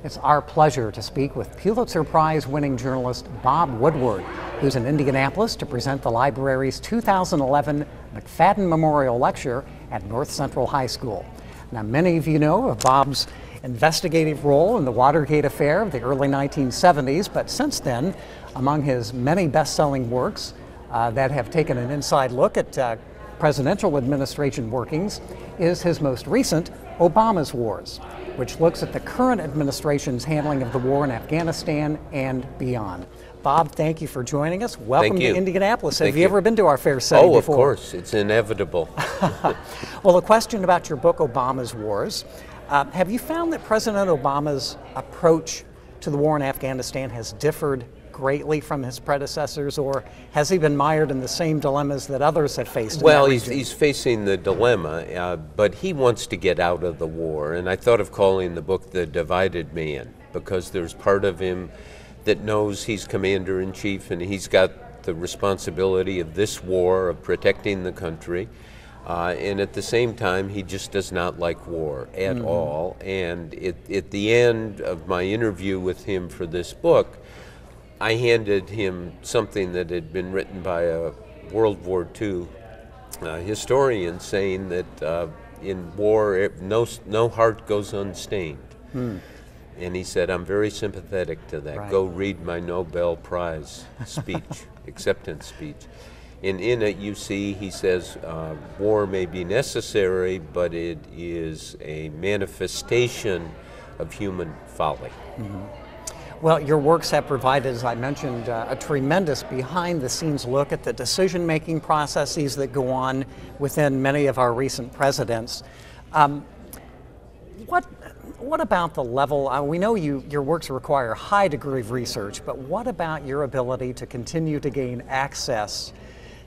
It's our pleasure to speak with Pulitzer Prize-winning journalist Bob Woodward, who's in Indianapolis to present the library's 2011 McFadden Memorial Lecture at North Central High School. Now, many of you know of Bob's investigative role in the Watergate affair of the early 1970s, but since then, among his many best-selling works that have taken an inside look at presidential administration workings is his most recent, Obama's Wars, which looks at the current administration's handling of the war in Afghanistan and beyond. Bob, thank you for joining us. Welcome to Indianapolis. Have you ever been to our fair city before? Of course. It's inevitable. Well, a question about your book, Obama's Wars. Have you found that President Obama's approach to the war in Afghanistan has differed greatly from his predecessors, or has he been mired in the same dilemmas that others have faced? Well, he's facing the dilemma, but he wants to get out of the war, and I thought of calling the book The Divided Man, because there's part of him that knows he's commander-in-chief and he's got the responsibility of this war, of protecting the country, and at the same time he just does not like war at all. And at the end of my interview with him for this book, I handed him something that had been written by a World War II historian saying that in war, no heart goes unstained. And he said, I'm very sympathetic to that. Right. Go read my Nobel Prize speech, acceptance speech. And in it you see, he says, war may be necessary, but it is a manifestation of human folly. Well, your works have provided, as I mentioned, a tremendous behind-the-scenes look at the decision-making processes that go on within many of our recent presidents. What about the level? We know your works require a high degree of research, but what about your ability to continue to gain access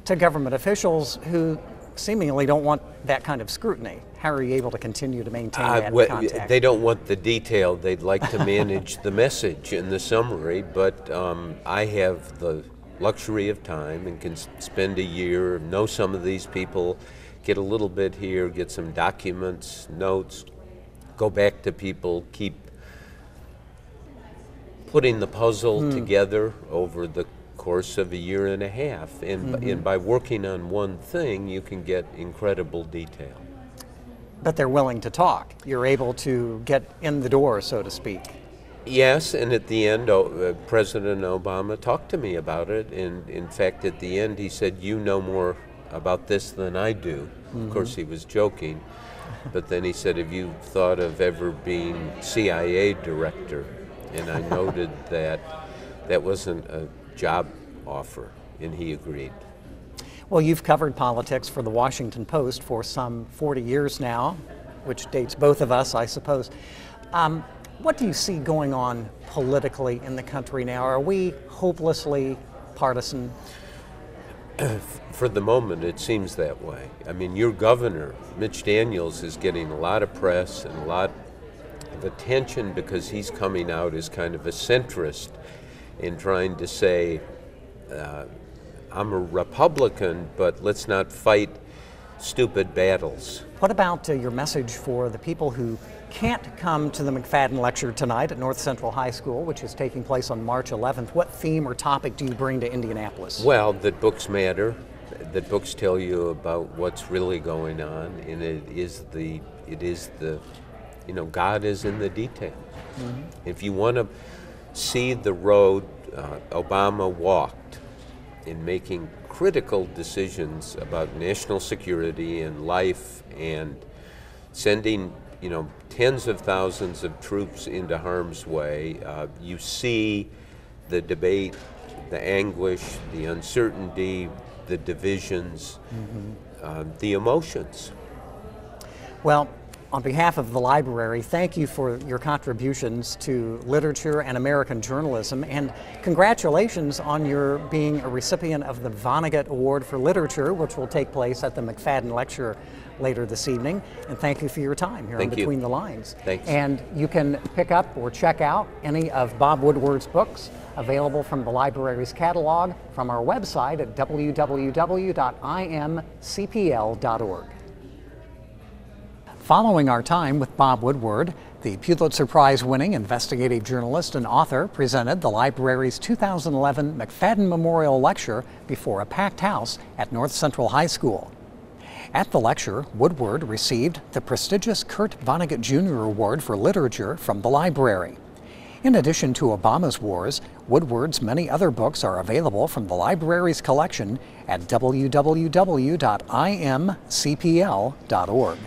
to government officials who seemingly don't want that kind of scrutiny? How are you able to continue to maintain that contact? They don't want the detail. They'd like to manage the message and the summary, but I have the luxury of time and can spend a year, know some of these people, get a little bit here, get some documents, notes, go back to people, keep putting the puzzle together over the course of a year and a half. And by working on one thing, you can get incredible detail. But they're willing to talk. You're able to get in the door, so to speak. Yes, and at the end, President Obama talked to me about it. And in fact, at the end, he said, you know more about this than I do. Of course, he was joking. But then he said, have you thought of ever being CIA director? And I noted that that wasn't a job offer, and he agreed. Well, you've covered politics for the Washington Post for some 40 years now, which dates both of us, I suppose. What do you see going on politically in the country now? Are we hopelessly partisan? For the moment, it seems that way. I mean, your governor, Mitch Daniels, is getting a lot of press and a lot of attention because he's coming out as kind of a centrist in trying to say, I'm a Republican, but let's not fight stupid battles. What about your message for the people who can't come to the McFadden Lecture tonight at North Central High School, which is taking place on March 11th? What theme or topic do you bring to Indianapolis? Well, that books matter, that books tell you about what's really going on, and it is the, you know, God is in the detail. If you want to see the road Obama walked in making critical decisions about national security and life and sending, you know, tens of thousands of troops into harm's way, you see the debate, the anguish, the uncertainty, the divisions, the emotions. Well, on behalf of the library, thank you for your contributions to literature and American journalism, and congratulations on your being a recipient of the Vonnegut Award for Literature, which will take place at the McFadden Lecture later this evening. And thank you for your time here on Between the Lines. Thanks. And you can pick up or check out any of Bob Woodward's books available from the library's catalog from our website at www.imcpl.org. Following our time with Bob Woodward, the Pulitzer Prize-winning investigative journalist and author presented the library's 2011 McFadden Memorial Lecture before a packed house at North Central High School. At the lecture, Woodward received the prestigious Kurt Vonnegut Jr. Award for Literature from the library. In addition to Obama's Wars, Woodward's many other books are available from the library's collection at www.imcpl.org.